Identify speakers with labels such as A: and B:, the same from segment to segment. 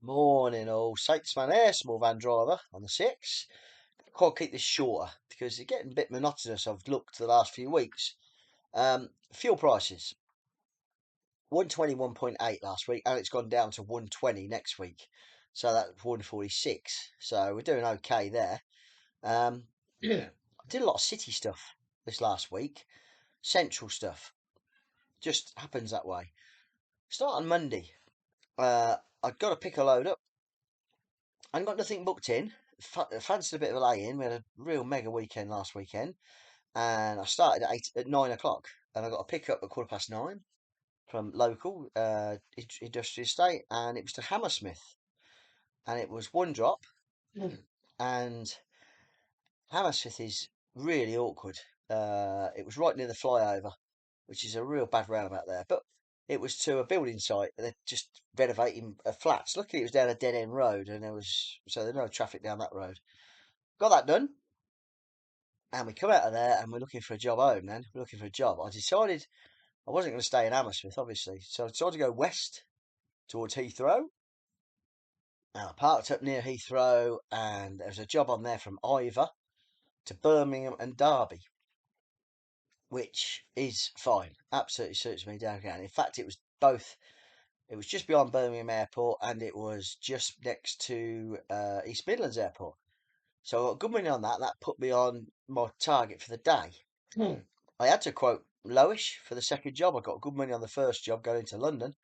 A: Morning all. Satesman here, small van driver on the 6. Quite keep this shorter because it's getting a bit monotonous. I've looked the last few weeks. Fuel prices 121.8 last week, and it's gone down to 120 next week. So that's 146. So we're doing okay there. I did a lot of city stuff this last week, central stuff. Just happens that way. Start on Monday. I've got to pick a load up. I ain't got nothing booked in. Fancied a bit of a lay-in. We had a real mega weekend last weekend, and I started at 9 o'clock, and I got a pick up at 9:15 from local industrial estate, and it was to Hammersmith, and it was one drop, and Hammersmith is really awkward. It was right near the flyover, which is a real bad roundabout there, but it was to a building site. They're just renovating flats. Luckily, it was down a dead end road, and there's no traffic down that road. Got that done, and we come out of there, and we're looking for a job home. Then we're looking for a job. I decided I wasn't going to stay in Hammersmith, obviously, so I decided to go west towards Heathrow. And I parked up near Heathrow, and there was a job on there from Ivor to Birmingham and Derby, which is fine. Absolutely suits me down here. In fact, it was both. It was just beyond Birmingham Airport, and it was just next to East Midlands Airport. So I got good money on that. That put me on my target for the day. I had to quote lowish for the second job. I got good money on the first job going to London.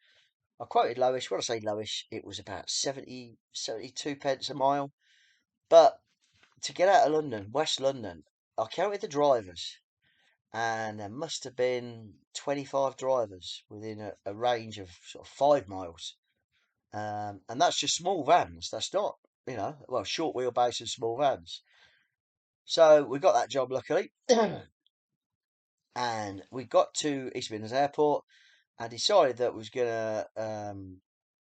A: I quoted lowish. When I say lowish, it was about 70, 72 pence a mile. But to get out of London, West London, I counted the drivers, and there must have been 25 drivers within a range of sort of 5 miles. And that's just small vans. That's not, well, short wheelbase and small vans. So we got that job luckily, and we got to East Midlands Airport. I decided that we was gonna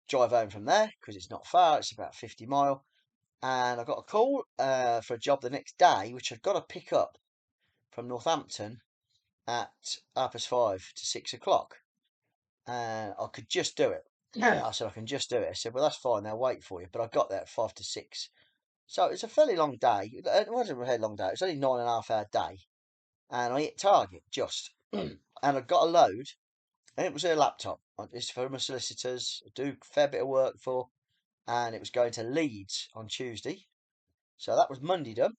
A: drive home from there because it's not far. It's about 50 mile, and I got a call for a job the next day, which I'd got to pick up from Northampton at 5:30 to 6 o'clock, and I could just do it. I said I can just do it. I said, well, that's fine. They'll wait for you. But I got there at 5 to 6. So it's a fairly long day. It wasn't a very long day. It was only 9.5 hour day, and I hit target just. And I got a load, and it was a laptop. It's for my solicitors. I do a fair bit of work for, and it was going to Leeds on Tuesday. So that was Monday done.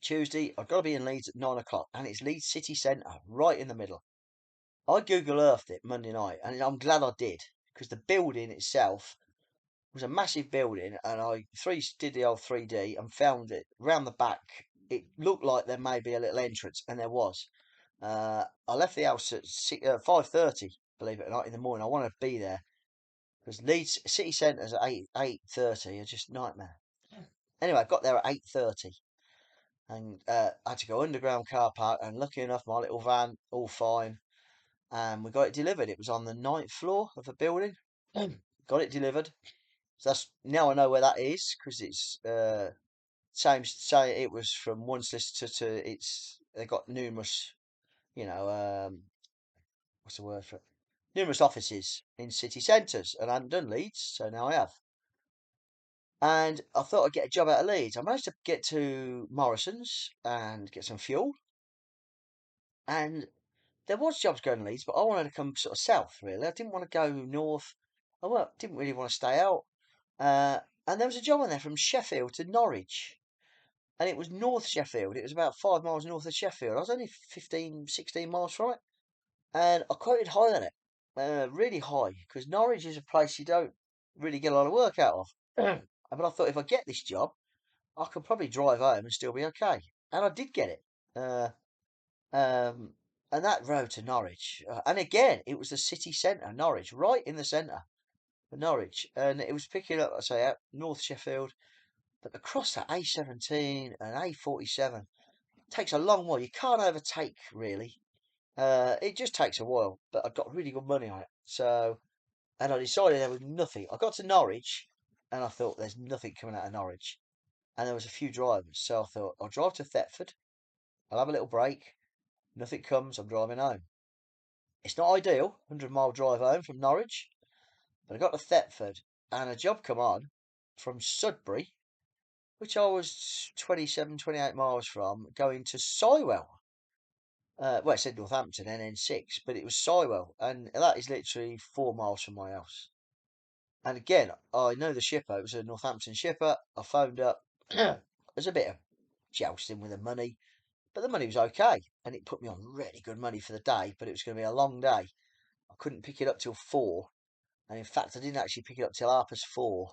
A: Tuesday, I've got to be in Leeds at 9 o'clock, and it's Leeds city centre, right in the middle. I Google Earthed it Monday night, and I'm glad I did, because the building itself was a massive building, and I did the old 3D and found it round the back. It looked like there may be a little entrance, and there was. I left the house at 5:30, believe it or not, in the morning. I wanted to be there because Leeds city centres at 8:30 are just nightmare. Anyway, I got there at 8:30, and I had to go underground car park. And lucky enough, my little van all fine, and we got it delivered. It was on the 9th floor of a building. Got it delivered. So that's now I know where that is because it's same. Say it was from one solicitor to it's. They got numerous, you know, what's the word for it? Numerous offices in city centres, and I hadn't done Leeds, so now I have. And I thought I'd get a job out of Leeds. I managed to get to Morrison's and get some fuel, and there was jobs going to Leeds, but I wanted to come sort of south. Really, I didn't want to go north. Didn't really want to stay out. And there was a job on there from Sheffield to Norwich, and it was North Sheffield. It was about 5 miles north of Sheffield. I was only 15, 16 miles from it, and I quoted high on it, really high, because Norwich is a place you don't really get a lot of work out of. But I thought if I get this job, I could probably drive home and still be okay. And I did get it. Um, and that road to Norwich, and again, it was the city centre, Norwich, right in the centre of Norwich, and it was picking up, I say, out North Sheffield, but across that A17 and A47 takes a long while. You can't overtake really. It just takes a while, but I got really good money on it. So, and I decided there was nothing. I got to Norwich, and I thought there's nothing coming out of Norwich, and there was a few drivers. So I thought I'll drive to Thetford. I'll have a little break. Nothing comes. I'm driving home. It's not ideal, 100-mile drive home from Norwich, but I got to Thetford, and a job come on from Sudbury, which I was 27, 28 miles from, going to Sywell. Well, it said Northampton, NN6, but it was Sywell, and that is literally 4 miles from my house. And again, I know the shipper. It was a Northampton shipper. I phoned up. There's a bit of jousting with the money, but the money was okay, and it put me on really good money for the day. But it was going to be a long day. I couldn't pick it up till 4, and in fact, I didn't actually pick it up till 4:30.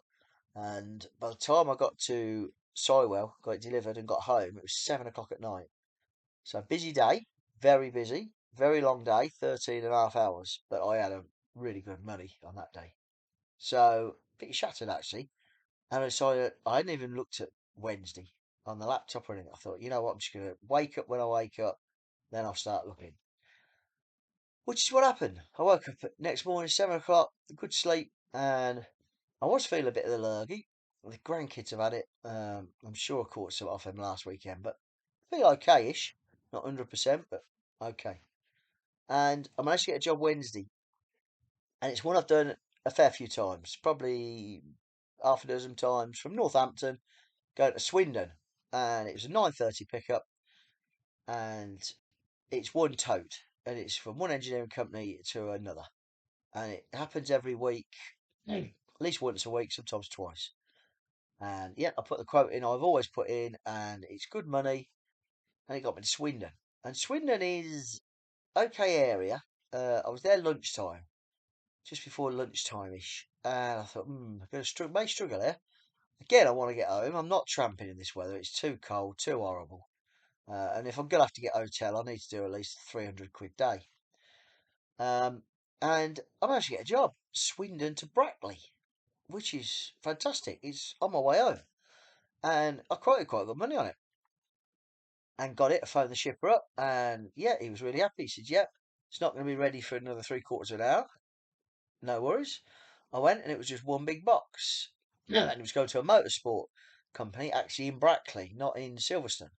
A: And by the time I got to Sywell, got it delivered, and got home, it was 7 o'clock at night. So busy day, very busy, very long day, 13 and a half hours. But I had a really good money on that day. So pretty shattered actually. And I decided I hadn't even looked at Wednesday on the laptop or anything. I thought, you know what, I'm just gonna wake up when I wake up, then I'll start looking. Which is what happened. I woke up next morning, 7 o'clock, good sleep, and I was feeling a bit of the lurgy. The grandkids have had it. I'm sure I caught some off them last weekend, but I feel okay-ish. Not 100%, but okay. And I managed to get a job Wednesday, and it's one I've done a fair few times, probably half a dozen times, from Northampton going to Swindon, and it was a 9:30 pickup, and it's one tote, and it's from one engineering company to another, and it happens every week, at least once a week, sometimes twice. And yeah, I put the quote in. I've always put in, and it's good money, and it got me to Swindon, and Swindon is okay area. I was there lunchtime, just before lunchtime-ish, and I thought, I'm going to may struggle here. Again, I want to get home. I'm not tramping in this weather. It's too cold, too horrible. And if I'm going to have to get a hotel, I need to do at least 300 quid a day. And I managed to get a job, Swindon to Brackley, which is fantastic. It's on my way home. And I quoted quite good money on it. And got it. I phoned the shipper up, and yeah, he was really happy. He said, "Yep, it's not going to be ready for another 3/4 of an hour. No worries." I went, and it was just one big box. Yeah. And it was going to a motorsport company, actually in Brackley, not in Silverstone.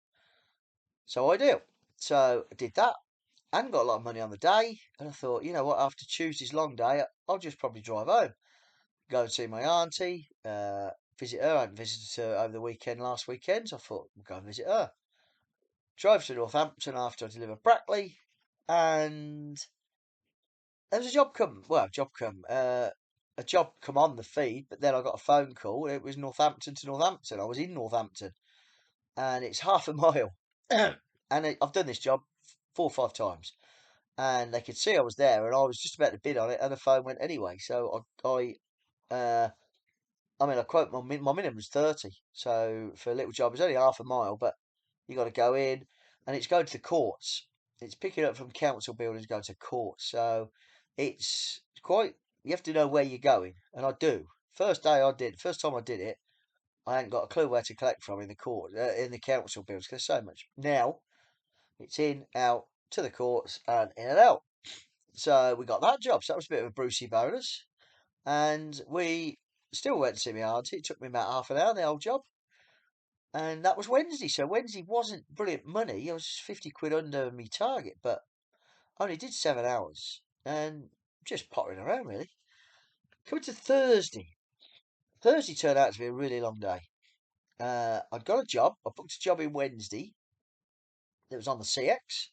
A: So I do. So I did that. I hadn't got a lot of money on the day, and I thought, you know what, after Tuesday's long day, I'll just probably drive home, go and see my auntie, visit her. I hadn't visited her over the weekend last weekend, so I thought, we'll go and visit her. Drove to Northampton after I delivered Brackley, and there was a job come. Well, a job come on the feed, but then I got a phone call. It was Northampton to Northampton. I was in Northampton, and it's half a mile. And I've done this job 4 or 5 times, and they could see I was there, and I was just about to bid on it, and the phone went anyway. So I mean, I quote my minimum was 30. So for a little job, it's only half a mile, but you got to go in, and it's going to the courts. It's picking up from council buildings, going to courts. So it's quite. You have to know where you're going, and I do. First time I did it, I hadn't got a clue where to collect from in the court, in the council buildings. Because so much now, it's in, out to the courts, and in and out. So we got that job. So that was a bit of a Brucey bonus, and we still went to see my auntie. It took me about half an hour, the old job. And that was Wednesday. So Wednesday wasn't brilliant money. I was 50 quid under my target, but I only did 7 hours and just pottering around really. Coming to Thursday. Thursday turned out to be a really long day. I'd got a job. I booked a job in Wednesday. It was on the CX,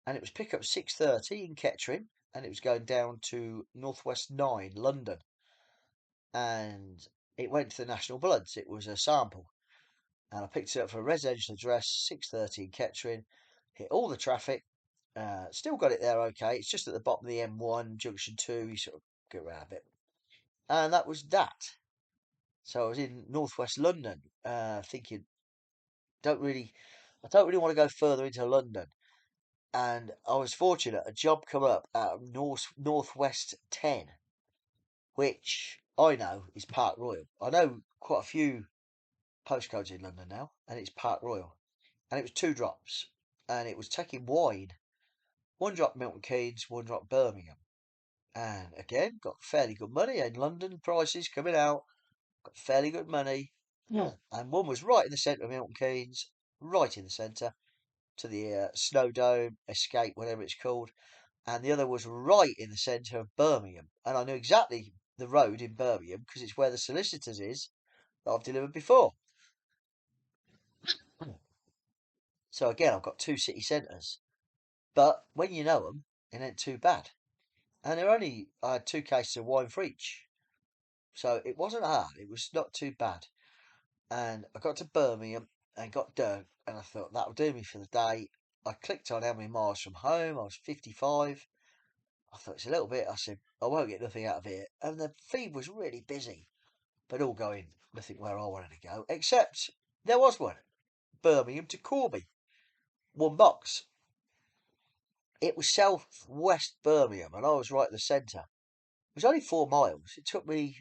A: and it was pick up 6:30 in Kettering, and it was going down to Northwest 9, London. And it went to the National Bloods. It was a sample. And I picked it up for a residential address, 6:30 in Kettering. Hit all the traffic. Still got it there okay. It's just at the bottom of the M1, junction 2. You sort of go around a bit. And that was that. So I was in northwest London, thinking, I don't really want to go further into London. And I was fortunate. A job come up out of Northwest 10, which I know is Park Royal. I know quite a few postcodes in London now, and it's Park Royal. And it was 2 drops, and it was taking wide. 1 drop Milton Keynes, 1 drop Birmingham. And again, got fairly good money in London, prices coming out, got fairly good money. Yeah. And one was right in the centre of Milton Keynes, right in the centre, to the Snowdome, Escape, whatever it's called. And the other was right in the centre of Birmingham. And I knew exactly the road in Birmingham because it's where the solicitors is that I've delivered before. So again, I've got two city centres. But when you know them, it ain't too bad. And I had 2 cases of wine for each. So it wasn't hard. It was not too bad. And I got to Birmingham and got done. And I thought, that'll do me for the day. I clicked on how many miles from home. I was 55. I thought, it's a little bit. I said, I won't get nothing out of it. And the feed was really busy, but all going nothing where I wanted to go. Except there was one. Birmingham to Corby. One box. It was southwest Birmingham, and I was right in the centre. It was only 4 miles. It took me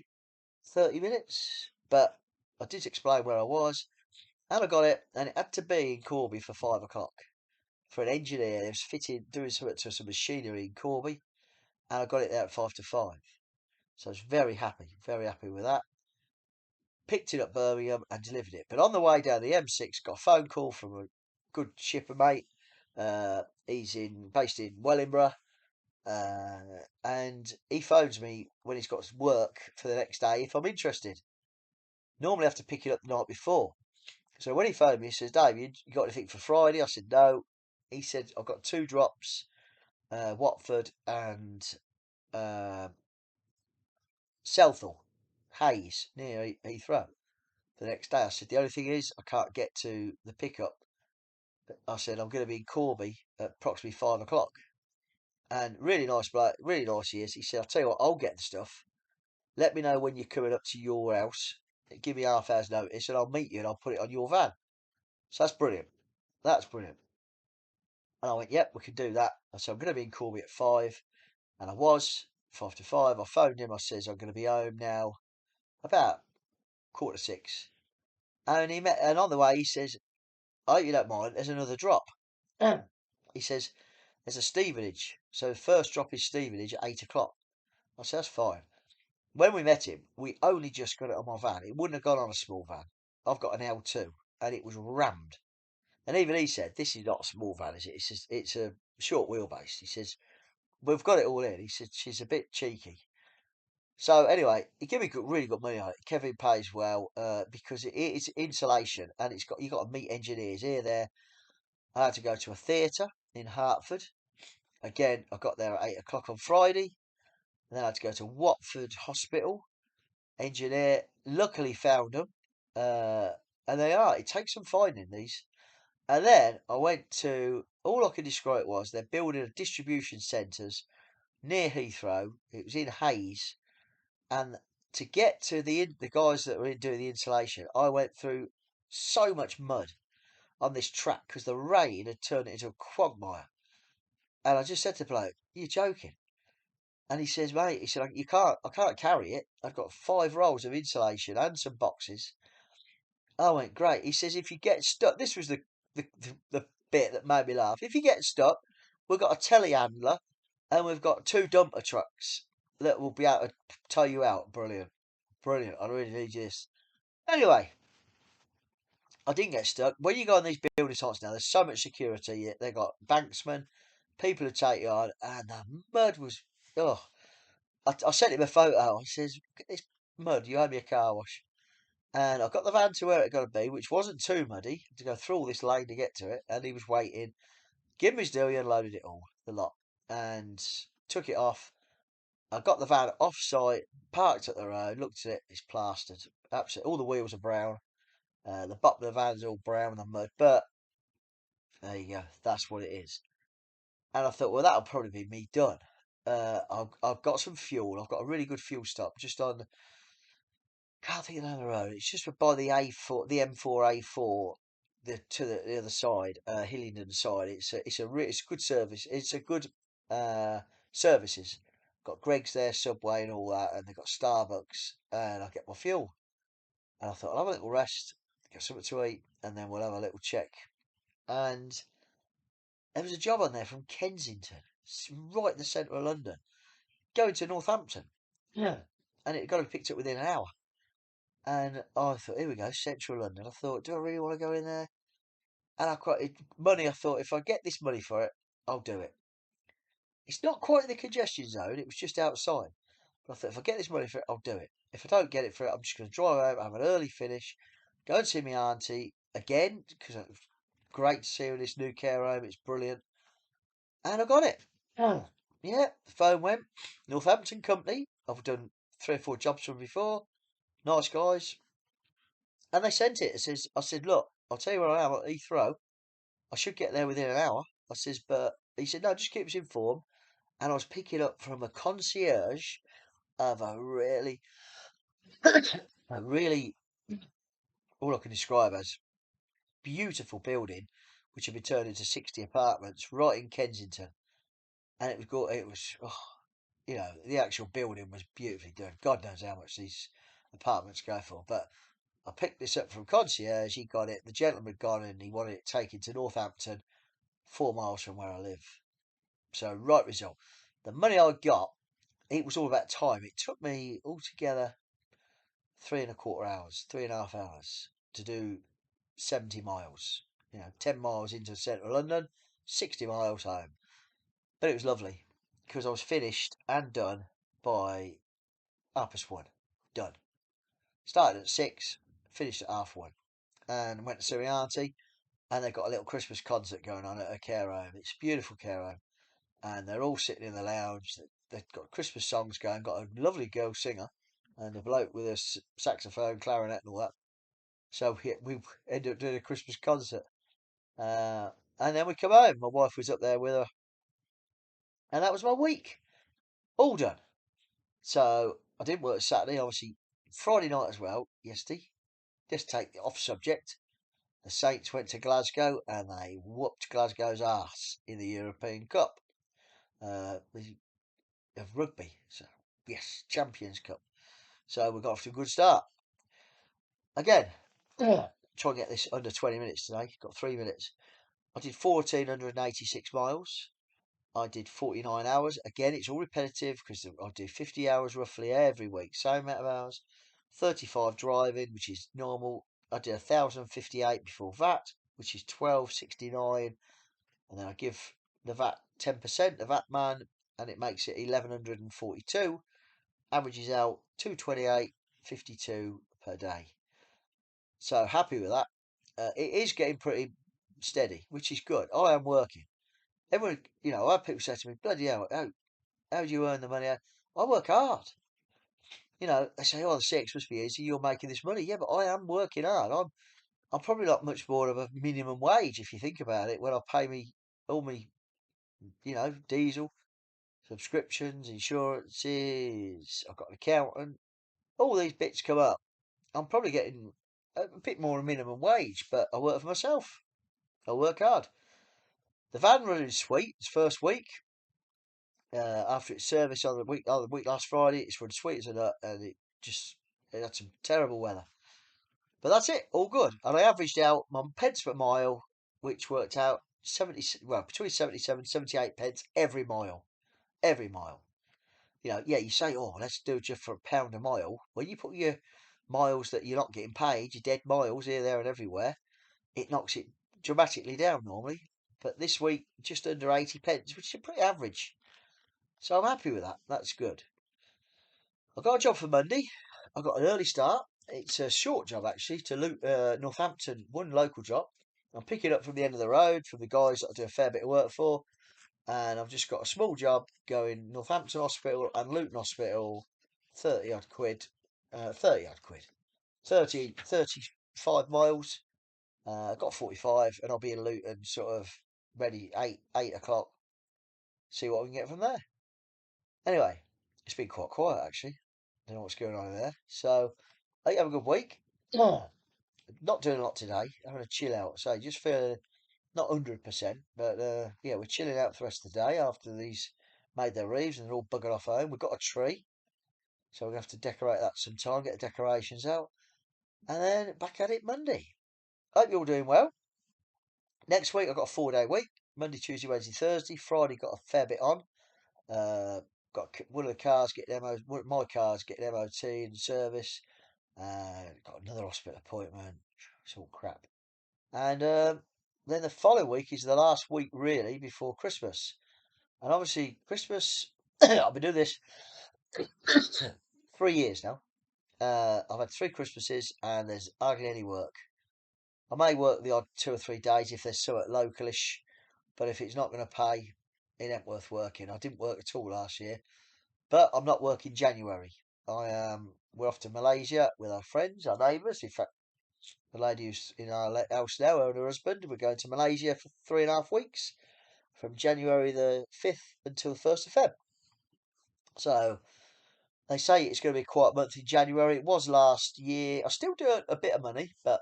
A: 30 minutes, but I did explain where I was, and I got it, and it had to be in Corby for 5 o'clock for an engineer who was doing something to some machinery in Corby, and I got it there at 5 to 5. So I was very happy with that. Picked it up Birmingham and delivered it. But on the way down the M6, got a phone call from a good shipper mate. He's based in Wellingborough. And he phones me when he's got work for the next day if I'm interested. Normally I have to pick it up the night before. So when he phoned me, he says, Dave, you got anything for Friday? I said, no. He said, I've got 2 drops, Watford and Southall, Hayes, near Heathrow, for the next day. I said, the only thing is, I can't get to the pickup. I said, I'm going to be in Corby at approximately 5 o'clock. And really nice bloke, really nice he is. He said, I'll tell you what, I'll get the stuff. Let me know when you're coming up to your house. Give me half hour's notice and I'll meet you and I'll put it on your van. So that's brilliant. That's brilliant. And I went, yep, we can do that. I said, I'm going to be in Corby at 5. And I was, 5 to 5. I phoned him. I says, I'm going to be home now about 5:45. And on the way, he says, I hope you don't mind, there's another drop. He says, there's a Stevenage. So the first drop is Stevenage at 8 o'clock. I said, that's fine. When we met him, we only just got it on my van. It wouldn't have gone on a small van. I've got an L2 and it was rammed. And even he said, this is not a small van, is it? It's a short wheelbase. He says, we've got it all in. He said, she's a bit cheeky. So anyway, he gave me really good money on it. Kevin pays well because it's insulation and you've got to meet engineers here, there. I had to go to a theatre in Hertford. Again, I got there at 8 o'clock on Friday. And then I had to go to Watford Hospital. Engineer luckily found them. Uh, and it takes some finding these. And then I went to, all I can describe it was, they're building a distribution centres near Heathrow. It was in Hayes. And to get to the guys that were doing the insulation, I went through so much mud on this track because the rain had turned it into a quagmire. And I just said to the bloke, you're joking. And he says, mate, he said, I can't carry it. I've got 5 rolls of insulation and some boxes. I went, great. He says, if you get stuck, this was the bit that made me laugh. If you get stuck, we've got a telehandler and we've got 2 dumper trucks that will be able to tow you out. Brilliant. Brilliant. I really need this. Anyway, I didn't get stuck. When you go on these building sites now, there's so much security. They've got banksmen, people who take you on, and the mud was, oh. I sent him a photo. I says, look at this mud, you owe me a car wash. And I got the van to where it got to be, which wasn't too muddy, to go through all this lane to get to it. And he was waiting. Give him his deal, he unloaded it all, the lot, and took it off. I got the van off site, parked at the road, looked at it, it's plastered. Absolutely, all the wheels are brown. The bottom of the van's all brown with the mud, but there you go, that's what it is. And I thought, well, that'll probably be me done. I've got some fuel. I've got a really good fuel stop just on. Can't think of the name of the road. It's just by the A4, the M4A4, the other side, Hillingdon side. It's a good service. It's a good services. Got Greggs there, Subway, and all that, and they've got Starbucks. And I get my fuel. And I thought I'll have a little rest, get something to eat, and then we'll have a little check. And there was a job on there from Kensington, right in the centre of London, going to Northampton. Yeah. And it got to be picked up within an hour. And I thought, here we go, central London. I thought, do I really want to go in there? And money. I thought, if I get this money for it, I'll do it. It's not quite the congestion zone. It was just outside. But I thought, if I get this money for it, I'll do it. If I don't get it for it, I'm just going to drive home, have an early finish, go and see my auntie again, because it's great to see her in this new care home. It's brilliant. And I got it. Oh. Yeah, the phone went. Northampton Company. I've done 3 or 4 jobs for them before. Nice guys. And they sent it. I said, look, I'll tell you where I am at Heathrow. I should get there within an hour. I says, but he said, no, just keep us informed. And I was picking up from a concierge of a really, a really, all I can describe as beautiful building, which had been turned into 60 apartments right in Kensington. And the actual building was beautifully done. God knows how much these apartments go for. But I picked this up from concierge. He got it. The gentleman had gone and he wanted it taken to Northampton, 4 miles from where I live. So, right result. The money I got, it was all about time. It took me altogether 3.25 hours, 3.5 hours to do 70 miles. 10 miles into central London, 60 miles home. But it was lovely because I was finished and done by 1:30. Done. Started at 6, finished at 1:30, and went to see my auntie. And they've got a little Christmas concert going on at her care home. It's a beautiful care home, and they're all sitting in the lounge. They've got Christmas songs going. Got a lovely girl singer, and a bloke with a saxophone, clarinet, and all that. So we ended up doing a Christmas concert. And then we come home. My wife was up there with her, and that was my week. All done. So I didn't work Saturday, obviously. Friday night as well, yesterday. Just take the off subject. The Saints went to Glasgow and they whooped Glasgow's ass in the European Cup of rugby. So, yes, Champions Cup. So we got off to a good start. Again, try and get this under 20 minutes today. Got 3 minutes. I did 1,486 miles. I did 49 hours. Again, it's all repetitive because I do 50 hours roughly every week. Same amount of hours. 35 driving, which is normal. I did 1,058 before VAT, which is 1,269. And then I give the VAT 10%, the VAT man, and it makes it 1,142. Averages out 228.52 per day. So happy with that. It is getting pretty steady, which is good. I am working. Everyone, I have people say to me, bloody hell, how do you earn the money? I work hard. They say, oh, the sex must be easy. You're making this money. Yeah, but I am working hard. I'm probably not much more of a minimum wage if you think about it. When I pay me all me, diesel, subscriptions, insurances, I've got an accountant, all these bits come up. I'm probably getting a bit more of a minimum wage, but I work for myself. I work hard. The van run is sweet. It's first week. After its service on the week last Friday, it's run sweet as a nut, and it had some terrible weather. But that's it, all good. And I averaged out my pence per mile, which worked out between 77 and 78 pence every mile. Every mile. You say, oh, let's do it just for £1 a mile. When you put your miles that you're not getting paid, your dead miles here, there, and everywhere, it knocks it dramatically down normally. But this week, just under 80 pence, which is pretty average. So I'm happy with that. That's good. I got a job for Monday. I got an early start. It's a short job actually to Northampton, one local job. I'm picking up from the end of the road from the guys that I do a fair bit of work for, and I've just got a small job going Northampton Hospital and Luton Hospital, 30 odd quid, 30 odd quid, 35 miles. I've got 45, and I'll be in Luton sort of ready 8 o'clock. See what we can get from there. Anyway, it's been quite quiet actually. Don't know what's going on there. So, I have a good week. Not doing a lot today. Having a chill out. So, just feeling not 100%, but yeah, we're chilling out for the rest of the day after these made their reeves and they're all buggered off home. We've got a tree, so we're going to have to decorate that sometime, get the decorations out, and then back at it Monday. Hope you're all doing well. Next week, I've got a 4-day week Monday, Tuesday, Wednesday, Thursday. Friday, got a fair bit on. Got one of the cars getting one of my cars getting MOT and service. Got another hospital appointment. It's all crap. And then the following week is the last week really before Christmas. And obviously Christmas, I've been doing this 3 years now. I've had 3 Christmases and there's hardly any work. I may work the odd 2 or 3 days if there's something localish, but if it's not going to pay, it ain't worth working. I didn't work at all last year, but I'm not working January. We're off to Malaysia with our friends, our neighbours. In fact, the lady who's in our house now, her and her husband, we're going to Malaysia for 3.5 weeks from January the 5th until the 1st of Feb. So they say it's going to be a quiet month in January. It was last year. I still do a bit of money, but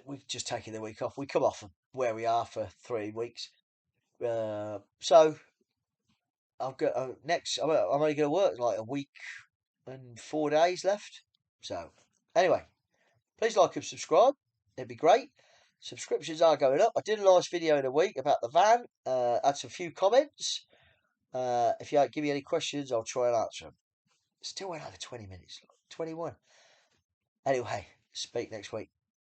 A: we've just taken the week off. We come off of where we are for 3 weeks. So I've got next. I'm only going to work like a week and 4 days left. So anyway, please like and subscribe. It'd be great. Subscriptions are going up. I did a nice video in a week about the van. Had some few comments. If you give me any questions, I'll try and answer them. Still went over 20 minutes. 21. Anyway, speak next week.